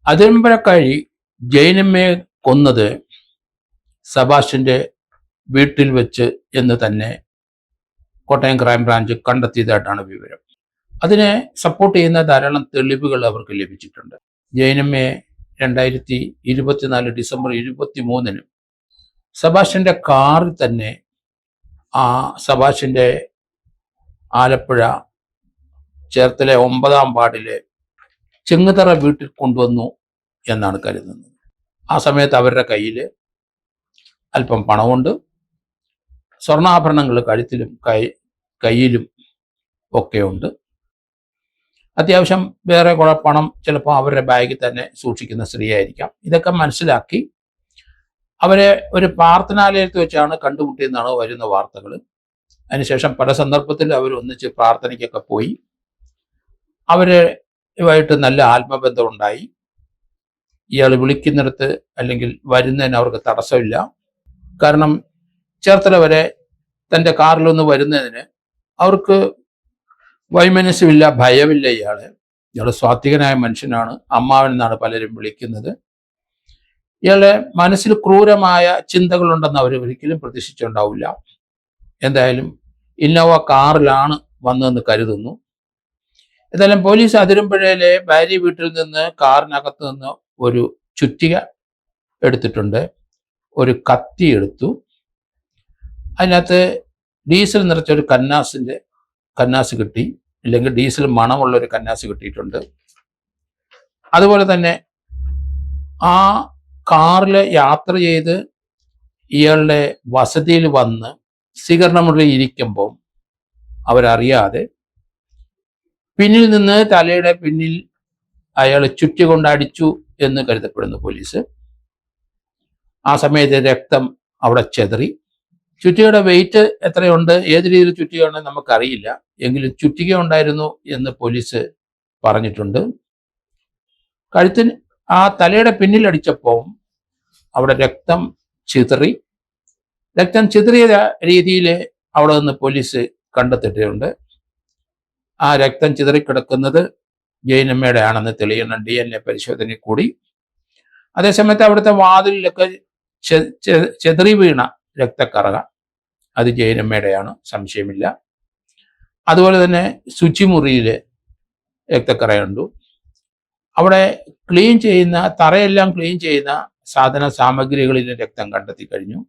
അതിരമ്പലക്കാരി ജൈനമ്മയെ കൊന്നത് സെബാസ്റ്റ്യന്റെ വീട്ടിൽ വെച്ച് എന്ന് തന്നെ കോട്ടയം ക്രൈംബ്രാഞ്ച് കണ്ടെത്തിയതായിട്ടാണ് വിവരം. അതിനെ സപ്പോർട്ട് ചെയ്യുന്ന ധാരാളം തെളിവുകൾ അവർക്ക് ലഭിച്ചിട്ടുണ്ട്. ജൈനമ്മയെ 2024 ഡിസംബർ 23 സെബാസ്റ്റ്യന്റെ കാറിൽ തന്നെ സെബാസ്റ്റ്യന്റെ ആലപ്പുഴ ചേർത്തല 9-ാം വാർഡിലെ ചെങ്ങുതറ വീട്ടിൽ കൊണ്ടുവന്നു എന്നാണ് കരുതുന്നത്. ആ സമയത്ത് അവരുടെ കയ്യിൽ അല്പം പണമുണ്ട്, സ്വർണ്ണാഭരണങ്ങൾ കഴുത്തിലും കയ്യിലും ഒക്കെ ഉണ്ട്. അത്യാവശ്യം വേറെ കുറെ പണം ചിലപ്പോൾ അവരുടെ ബാഗിൽ തന്നെ സൂക്ഷിക്കുന്ന സ്ത്രീയായിരിക്കാം. ഇതൊക്കെ മനസ്സിലാക്കി അവരെ ഒരു പ്രാർത്ഥനാലയത്തിൽ വെച്ചാണ് കണ്ടുമുട്ടിയെന്നാണ് വരുന്ന വാർത്തകൾ. അതിനുശേഷം പല സന്ദർഭത്തിൽ അവർ ഒന്നിച്ച് പ്രാർത്ഥനയ്ക്കൊക്കെ പോയി. അവരുമായിട്ട് നല്ല ആത്മബന്ധം ഉണ്ടായി. ഇയാൾ വിളിക്കുന്നിടത്ത് അല്ലെങ്കിൽ വരുന്നതിന് അവർക്ക് തടസ്സമില്ല. കാരണം ചേർത്തല വരെ തൻ്റെ കാറിലൊന്ന് വരുന്നതിന് അവർക്ക് വൈമനസ്യമില്ല, ഭയമില്ല. ഇയാൾ സ്വാത്വികനായ മനുഷ്യനാണ്, അമ്മാവൻ എന്നാണ് പലരും വിളിക്കുന്നത്. ഇയാളുടെ മനസ്സിൽ ക്രൂരമായ ചിന്തകളുണ്ടെന്ന് അവർ ഒരിക്കലും പ്രതീക്ഷിച്ചുണ്ടാവില്ല. എന്തായാലും ഇന്നോവ കാറിലാണ് വന്നതെന്ന് കരുതുന്നു. എന്തായാലും പോലീസ് അതിരമ്പുഴയിലെ ഭാര്യ വീട്ടിൽ നിന്ന് കാറിനകത്ത് നിന്ന് ഒരു ചുറ്റിക എടുത്തിട്ടുണ്ട്, ഒരു കത്തി എടുത്തു, അതിനകത്ത് ഡീസൽ നിറച്ചൊരു കന്നാസ് കിട്ടി, ഇല്ലെങ്കിൽ ഡീസൽ മണമുള്ള ഒരു കന്നാസ് കിട്ടിയിട്ടുണ്ട്. അതുപോലെ തന്നെ ആ കാറിൽ യാത്ര ചെയ്ത് ഇയാളുടെ വസതിയിൽ വന്ന് സ്വീകരണമുറിയിൽ ഇരിക്കുമ്പോൾ അവരറിയാതെ പിന്നിൽ നിന്ന് തലയുടെ പിന്നിൽ അയാൾ ചുറ്റി കൊണ്ടടിച്ചു എന്ന് കരുതപ്പെടുന്നു പോലീസ്. ആ സമയത്ത് രക്തം അവിടെ ചെതറി. ചുറ്റികയുടെ വെയിറ്റ് എത്രയുണ്ട്, ഏത് രീതിയിൽ ചുറ്റികയുണ്ടെന്ന് നമുക്കറിയില്ല, എങ്കിലും ചുറ്റിക ഉണ്ടായിരുന്നു എന്ന് പോലീസ് പറഞ്ഞിട്ടുണ്ട്. കഴുത്തിന് ആ തലയുടെ പിന്നിൽ അടിച്ചപ്പോൾ അവിടെ രക്തം ചിതറി. രക്തം ചിതറിയ രീതിയിൽ അവിടെ നിന്ന് പോലീസ് കണ്ടെത്തിയിട്ടുണ്ട്. ആ രക്തം ചിതറിക്കിടക്കുന്നത് ജൈനമ്മയുടെ ആണെന്ന് തെളിയണം DNA പരിശോധനയിൽ കൂടി. അതേസമയത്ത് അവിടുത്തെ വാതിലിലൊക്കെ ചെതറി വീണ രക്തക്കറക അത് ജൈനമ്മയുടെയാണ്, സംശയമില്ല. അതുപോലെ തന്നെ ശുചിമുറിയിൽ രക്തക്കറയുണ്ട്. അവിടെ തറയെല്ലാം ക്ലീൻ ചെയ്യുന്ന സാധന സാമഗ്രികളിൽ രക്തം കണ്ടെത്തി കഴിഞ്ഞു.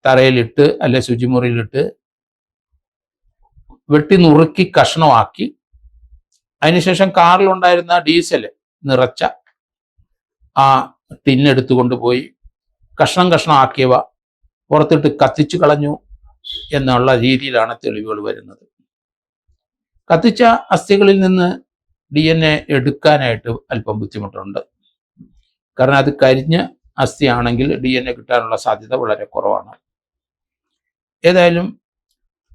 തറയിലിട്ട് അല്ലെ ശുചിമുറിയിലിട്ട് വെട്ടി നുറുക്കി കഷ്ണമാക്കി. അതിനുശേഷം കാറിലുണ്ടായിരുന്ന ഡീസൽ നിറച്ച ആ ടിന്നെടുത്തുകൊണ്ട് പോയി കഷ്ണമാക്കിയവ പുറത്തിട്ട് കത്തിച്ചു കളഞ്ഞു എന്നുള്ള രീതിയിലാണ് തെളിവുകൾ വരുന്നത്. കത്തിച്ച അസ്ഥികളിൽ നിന്ന് DNA എടുക്കാനായിട്ട് അല്പം ബുദ്ധിമുട്ടുണ്ട്. കാരണം അത് കരിഞ്ഞ അസ്ഥിയാണെങ്കിൽ DNA കിട്ടാനുള്ള സാധ്യത വളരെ കുറവാണ്. ഏതായാലും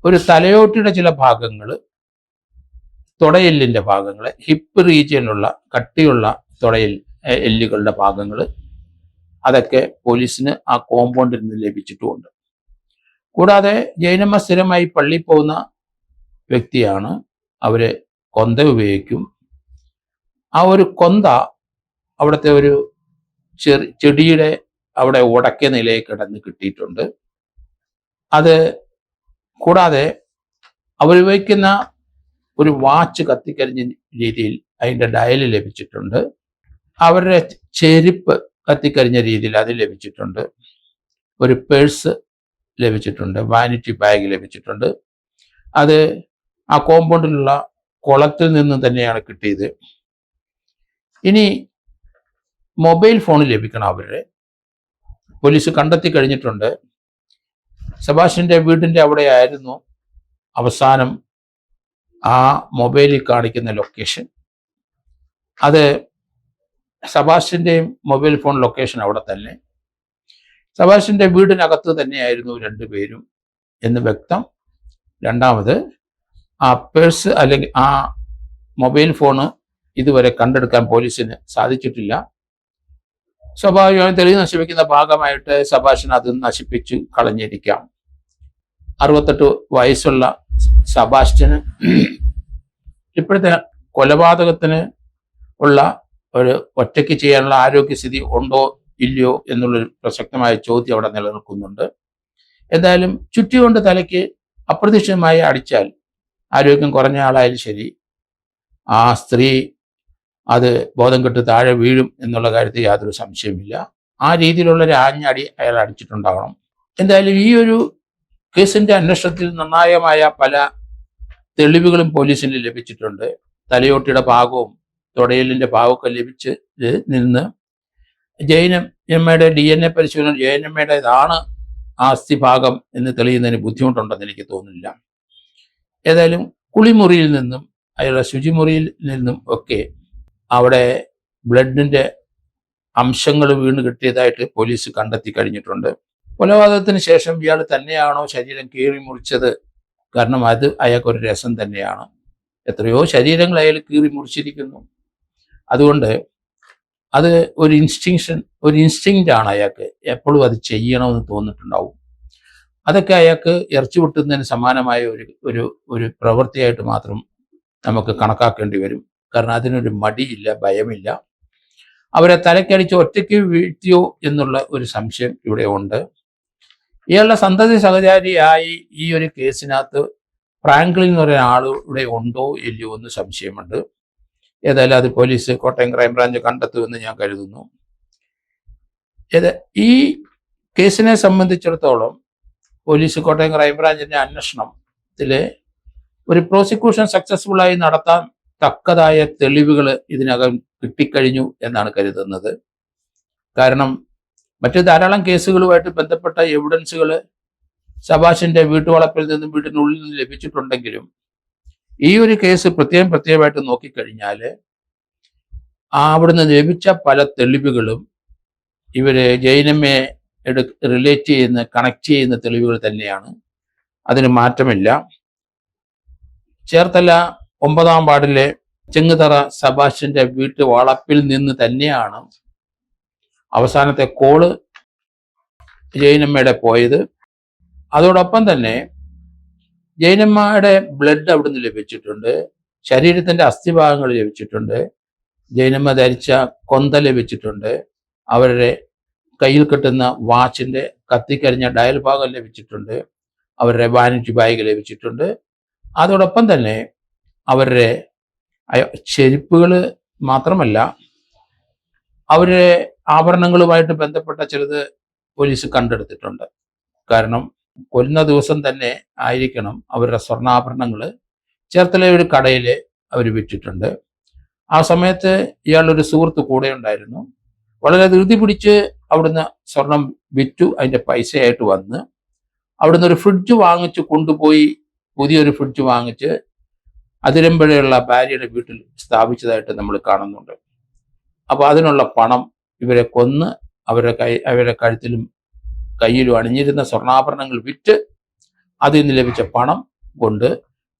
ഒരു തലയോട്ടിയുടെ ചില ഭാഗങ്ങൾ, തുടയെല്ലിൻ്റെ ഭാഗങ്ങൾ, ഹിപ്പ് റീജിയനുള്ള കട്ടിയുള്ള എല്ലുകളുടെ ഭാഗങ്ങൾ, അതൊക്കെ പോലീസിന് ആ കോമ്പൗണ്ടിൽ നിന്ന് ലഭിച്ചിട്ടുമുണ്ട്. കൂടാതെ ജൈനമ്മ സ്ഥിരമായി പള്ളിയിൽ പോകുന്ന വ്യക്തിയാണ്. അവര് കൊന്ത ഉപയോഗിക്കും. ആ ഒരു കൊന്ത അവിടുത്തെ ഒരു ചെടിയുടെ അവിടെ ഉടക്കിയ നിലയിൽ കിടന്ന് കിട്ടിയിട്ടുണ്ട്. അത് കൂടാതെ അവരുപയോഗിക്കുന്ന ഒരു വാച്ച് കത്തിക്കരിഞ്ഞ രീതിയിൽ അതിൻ്റെ ഡയൽ ലഭിച്ചിട്ടുണ്ട്. അവരുടെ ചെരുപ്പ് കത്തിക്കരിഞ്ഞ രീതിയിൽ അത് ലഭിച്ചിട്ടുണ്ട്. ഒരു പേഴ്സ് ലഭിച്ചിട്ടുണ്ട്, വാനിറ്റി ബാഗ് ലഭിച്ചിട്ടുണ്ട്. അത് ആ കോമ്പൗണ്ടിലുള്ള കുളത്തിൽ നിന്ന് തന്നെയാണ് കിട്ടിയത്. ഇനി മൊബൈൽ ഫോൺ ലഭിക്കണം. അവരുടെ പോലീസ് കണ്ടെത്തി കഴിഞ്ഞിട്ടുണ്ട്. സെബാസ്റ്റ്യന്റെ വീടിൻ്റെ അവിടെ ആയിരുന്നു അവസാനം ആ മൊബൈലിൽ കാണിക്കുന്ന ലൊക്കേഷൻ. അത് സെബാസ്റ്റ്യന്റെയും മൊബൈൽ ഫോൺ ലൊക്കേഷൻ അവിടെ തന്നെ. സെബാസ്റ്റ്യന്റെ വീടിനകത്ത് തന്നെയായിരുന്നു രണ്ടുപേരും എന്ന് വ്യക്തം. രണ്ടാമത് ആ പേഴ്സ് അല്ലെങ്കിൽ ആ മൊബൈൽ ഫോണ് ഇതുവരെ കണ്ടെടുക്കാൻ പോലീസിന് സാധിച്ചിട്ടില്ല. സ്വാഭാവികമായും തെളിവ് നശിപ്പിക്കുന്ന ഭാഗമായിട്ട് സെബാസ്റ്റ്യൻ അത് നശിപ്പിച്ചു കളഞ്ഞിരിക്കാം. 68 വയസ്സുള്ള സെബാസ്റ്റ്യന് ഇപ്പോഴത്തെ കൊലപാതകത്തിന് ഉള്ള ഒരു ഒറ്റയ്ക്ക് ചെയ്യാനുള്ള ആരോഗ്യസ്ഥിതി ഉണ്ടോ ഇല്ലയോ എന്നുള്ളൊരു പ്രസക്തമായ ചോദ്യം അവിടെ നിലനിൽക്കുന്നുണ്ട്. എന്തായാലും ചുറ്റി കൊണ്ട് തലയ്ക്ക് അപ്രതീക്ഷിതമായി അടിച്ചാൽ ആരോഗ്യം കുറഞ്ഞ ആളായാലും ശരി, ആ സ്ത്രീ അത് ബോധം കെട്ട് താഴെ വീഴും എന്നുള്ള കാര്യത്തിൽ യാതൊരു സംശയമില്ല. ആ രീതിയിലുള്ള ഒരു ആഞ്ഞടി അയാൾ അടിച്ചിട്ടുണ്ടാകണം. എന്തായാലും ഈ ഒരു കേസിന്റെ അന്വേഷണത്തിൽ നിർണായകമായ പല തെളിവുകളും പോലീസിന് ലഭിച്ചിട്ടുണ്ട്. തലയോട്ടിയുടെ ഭാഗവും തുടയലിന്റെ ഭാഗമൊക്കെ ലഭിച്ച് നിന്ന് ജയനമ്മയുടെ DNA പരിശോധന ജയനമ്മയുടേതാണ് ആ അസ്ഥിഭാഗം എന്ന് തെളിയുന്നതിന് ബുദ്ധിമുട്ടുണ്ടെന്ന് എനിക്ക് തോന്നുന്നില്ല. ഏതായാലും കുളിമുറിയിൽ നിന്നും അയാളുടെ ശുചിമുറിയിൽ നിന്നും ഒക്കെ അവിടെ ബ്ലഡിന്റെ അംശങ്ങൾ വീണ് കിട്ടിയതായിട്ട് പോലീസ് കണ്ടെത്തി കഴിഞ്ഞിട്ടുണ്ട്. കൊലപാതകത്തിന് ശേഷം ഇയാൾ തന്നെയാണോ ശരീരം കീറി മുറിച്ചത്? കാരണം അത് അയാൾക്കൊരു രസം തന്നെയാണ്. എത്രയോ ശരീരങ്ങൾ അയാൾ കീറി മുറിച്ചിരിക്കുന്നു. അതുകൊണ്ട് അത് ഒരു ഇൻസ്റ്റിങ്ക്റ്റ് ആണ് അയാൾക്ക്. എപ്പോഴും അത് ചെയ്യണമെന്ന് തോന്നിട്ടുണ്ടാവും. അതൊക്കെ അയാൾക്ക് ഇറച്ചി വെട്ടുന്നതിന് സമാനമായ ഒരു പ്രവൃത്തിയായിട്ട് മാത്രം നമുക്ക് കണക്കാക്കേണ്ടി വരും. കാരണം അതിനൊരു മടിയില്ല, ഭയമില്ല. അവരെ തലക്കടിച്ച് ഒറ്റയ്ക്ക് വീഴ്ത്തിയോ എന്നുള്ള ഒരു സംശയം ഇവിടെ ഉണ്ട്. ഇയാളുടെ സന്തതി സഹചാരിയായി ഈ ഒരു കേസിനകത്ത് ഫ്രാങ്ക്ലിൻ എന്ന് പറയുന്ന ആളുടെ ഉണ്ടോ ഇല്ലയോ എന്ന് സംശയമുണ്ട്. ഏതായാലും അത് പോലീസ് കോട്ടയം ക്രൈംബ്രാഞ്ച് കണ്ടെത്തുമെന്ന് ഞാൻ കരുതുന്നു. ഈ കേസിനെ സംബന്ധിച്ചിടത്തോളം പോലീസ് കോട്ടയം ക്രൈംബ്രാഞ്ചിന്റെ അന്വേഷണത്തിൽ ഒരു പ്രോസിക്യൂഷൻ സക്സസ്ഫുള്ളായി നടത്താൻ തക്കതായ തെളിവുകൾ ഇതിനകം കിട്ടിക്കഴിഞ്ഞു എന്നാണ് കരുതുന്നത്. കാരണം മറ്റു ധാരാളം കേസുകളുമായിട്ട് ബന്ധപ്പെട്ട എവിഡൻസുകൾ സബാഷിന്റെ വീട്ടുവളപ്പിൽ നിന്നും വീട്ടിനുള്ളിൽ നിന്ന് ലഭിച്ചിട്ടുണ്ടെങ്കിലും ഈ ഒരു കേസ് പ്രത്യേകമായിട്ട് നോക്കിക്കഴിഞ്ഞാൽ അവിടുന്ന് ലഭിച്ച പല തെളിവുകളും ഇവര് ജൈനമ്മയെ കണക്ട് ചെയ്യുന്ന തെളിവുകൾ തന്നെയാണ്. അതിന് മാറ്റമില്ല. ചേർത്തല 9-ാം വാർഡിലെ ചെങ്ങുതറ സബാഷിന്റെ വീട്ടു വളപ്പിൽ നിന്ന് തന്നെയാണ് അവസാനത്തെ കോള് ജൈനമ്മയുടെ പോയത്. അതോടൊപ്പം തന്നെ ജൈനമ്മയുടെ ബ്ലഡ് അവിടുന്ന് ലഭിച്ചിട്ടുണ്ട്. ശരീരത്തിന്റെ അസ്ഥിഭാഗങ്ങൾ ലഭിച്ചിട്ടുണ്ട്. ജൈനമ്മ ധരിച്ച കൊന്ത ലഭിച്ചിട്ടുണ്ട്. അവരുടെ കയ്യിൽ കെട്ടുന്ന വാച്ചിന്റെ കത്തിക്കരിഞ്ഞ ഡയൽ ഭാഗം ലഭിച്ചിട്ടുണ്ട്. അവരുടെ വാനിറ്റി ബാഗ് ലഭിച്ചിട്ടുണ്ട്. അതോടൊപ്പം തന്നെ അവരുടെ ചെരുപ്പുകൾ മാത്രമല്ല, അവരുടെ ആഭരണങ്ങളുമായിട്ട് ബന്ധപ്പെട്ട ചിലത് പോലീസ് കണ്ടെടുത്തിട്ടുണ്ട്. കാരണം കൊല്ലുന്ന ദിവസം തന്നെ ആയിരിക്കണം അവരുടെ സ്വർണ്ണാഭരണങ്ങൾ ചേർത്തല ഒരു കടയിൽ അവർ വിറ്റിട്ടുണ്ട്. ആ സമയത്ത് ഇയാളൊരു സുഹൃത്ത് കൂടെ ഉണ്ടായിരുന്നു. വളരെ ധൃതി പിടിച്ച് അവിടുന്ന് സ്വർണം വിറ്റു അതിൻ്റെ പൈസയായിട്ട് വന്ന് അവിടുന്ന് ഒരു ഫ്രിഡ്ജ് വാങ്ങിച്ച് കൊണ്ടുപോയി, പുതിയൊരു ഫ്രിഡ്ജ് വാങ്ങിച്ച് അതിരമ്പഴയുള്ള ഭാര്യയുടെ വീട്ടിൽ സ്ഥാപിച്ചതായിട്ട് നമ്മൾ കാണുന്നുണ്ട്. അപ്പോൾ അതിനുള്ള പണം ഇവരെ കൊന്ന് അവരുടെ കഴുത്തിലും കയ്യിലും അണിഞ്ഞിരുന്ന സ്വർണ്ണാഭരണങ്ങൾ വിറ്റ് അതിൽ നിന്ന് ലഭിച്ച പണം കൊണ്ട്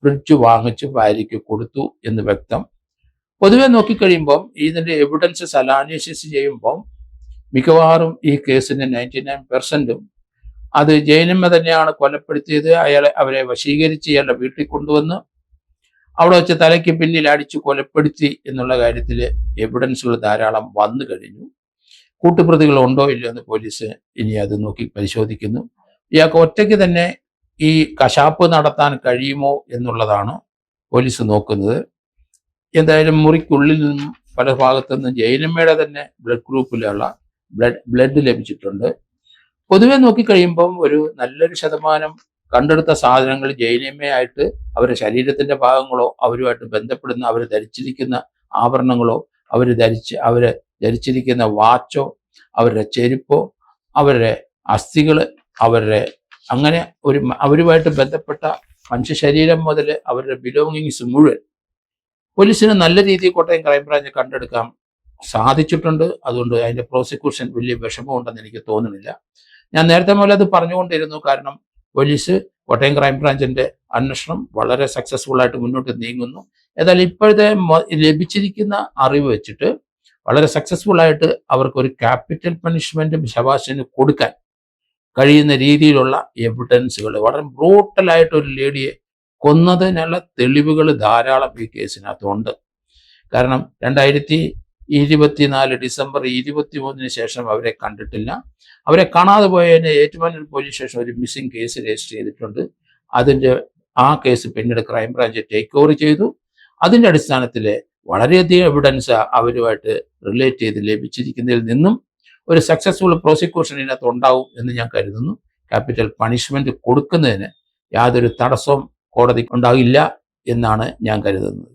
ഫ്രിഡ്ജ് വാങ്ങിച്ച് ഭാര്യയ്ക്ക് കൊടുത്തു എന്ന് വ്യക്തം. പൊതുവെ നോക്കിക്കഴിയുമ്പം ഇതിൻ്റെ എവിഡൻസസ് അനാലിസിസ് ചെയ്യുമ്പം മിക്കവാറും ഈ കേസിൻ്റെ 99% അത് ജൈനമ്മ തന്നെയാണ് കൊലപ്പെടുത്തിയത്. അവരെ വശീകരിച്ച് ഇയാളുടെ വീട്ടിൽ കൊണ്ടുവന്ന് അവിടെ വെച്ച് തലയ്ക്ക് പിന്നിൽ അടിച്ച് കൊലപ്പെടുത്തി എന്നുള്ള കാര്യത്തിൽ എവിഡൻസുകൾ ധാരാളം വന്നു കഴിഞ്ഞു. കൂട്ടുപ്രതികൾ ഉണ്ടോ ഇല്ലയോ എന്ന് പോലീസ് ഇനി അത് നോക്കി പരിശോധിക്കുന്നു. ഇയാൾക്ക് ഒറ്റയ്ക്ക് തന്നെ ഈ കശാപ്പ് നടത്താൻ കഴിയുമോ എന്നുള്ളതാണ് പോലീസ് നോക്കുന്നത്. എന്തായാലും മുറിക്കുള്ളിൽ നിന്നും പല ഭാഗത്തു നിന്നും ജൈനമ്മയുടെ തന്നെ ബ്ലഡ് ഗ്രൂപ്പിലുള്ള ബ്ലഡ് ലഭിച്ചിട്ടുണ്ട്. പൊതുവെ നോക്കിക്കഴിയുമ്പം ഒരു നല്ലൊരു ശതമാനം കണ്ടെടുത്ത സാധനങ്ങൾ ജൈനമ്മയായിട്ട് അവരുടെ ശരീരത്തിന്റെ ഭാഗങ്ങളോ അവരുമായിട്ട് ബന്ധപ്പെടുന്ന അവർ ധരിച്ചിരിക്കുന്ന ആഭരണങ്ങളോ അവർ ധരിച്ചിരിക്കുന്ന വാച്ചോ അവരുടെ ചെരുപ്പോ അവരുടെ അസ്ഥികൾ അങ്ങനെ അവരുമായിട്ട് ബന്ധപ്പെട്ട മനുഷ്യ ശരീരം മുതൽ അവരുടെ ബിലോങ്ങിങ്സ് മുഴുവൻ പോലീസിന് നല്ല രീതിയിൽ കോട്ടയം ക്രൈംബ്രാഞ്ച് കണ്ടെടുക്കാൻ സാധിച്ചിട്ടുണ്ട്. അതുകൊണ്ട് അതിന്റെ പ്രോസിക്യൂഷൻ വലിയ വിഷമമുണ്ടെന്ന് എനിക്ക് തോന്നുന്നില്ല. ഞാൻ നേരത്തെ മുതൽ അത് പറഞ്ഞുകൊണ്ടിരുന്നു. കാരണം പോലീസ് കോട്ടയം ക്രൈംബ്രാഞ്ചിന്റെ അന്വേഷണം വളരെ സക്സസ്ഫുൾ ആയിട്ട് മുന്നോട്ട് നീങ്ങുന്നു. ഏതായാലും ഇപ്പോഴത്തെ ലഭിച്ചിരിക്കുന്ന അറിവ് വെച്ചിട്ട് വളരെ സക്സസ്ഫുൾ ആയിട്ട് അവർക്കൊരു ക്യാപിറ്റൽ പണിഷ്മെന്റും ശബാഷിന് കൊടുക്കാൻ കഴിയുന്ന രീതിയിലുള്ള എവിഡൻസുകൾ, വളരെ ബ്രൂട്ടലായിട്ട് ഒരു ലേഡിയെ കൊന്നതിനുള്ള തെളിവുകൾ ധാരാളം ഈ കേസിനകത്തുണ്ട്. കാരണം ഡിസംബർ 23 ശേഷം അവരെ കണ്ടിട്ടില്ല. അവരെ കാണാതെ പോയതിന് ഏറ്റുമാനൂർ പോലീസ് സ്റ്റേഷൻ ഒരു മിസ്സിംഗ് കേസ് രജിസ്റ്റർ ചെയ്തിട്ടുണ്ട്. ആ കേസ് പിന്നീട് ക്രൈംബ്രാഞ്ച് ടേക്ക് ഓവർ ചെയ്തു. അതിൻ്റെ അടിസ്ഥാനത്തിൽ വളരെയധികം എവിഡൻസ് അവരുമായിട്ട് റിലേറ്റ് ചെയ്ത് ലഭിച്ചിരിക്കുന്നതിൽ നിന്നും ഒരു സക്സസ്ഫുൾ പ്രോസിക്യൂഷൻ ഇതിനകത്ത് ഉണ്ടാവും എന്ന് ഞാൻ കരുതുന്നു. ക്യാപിറ്റൽ പണിഷ്മെന്റ് കൊടുക്കുന്നതിന് യാതൊരു തടസ്സവും കോടതിക്ക് ഉണ്ടാകില്ല എന്നാണ് ഞാൻ കരുതുന്നത്.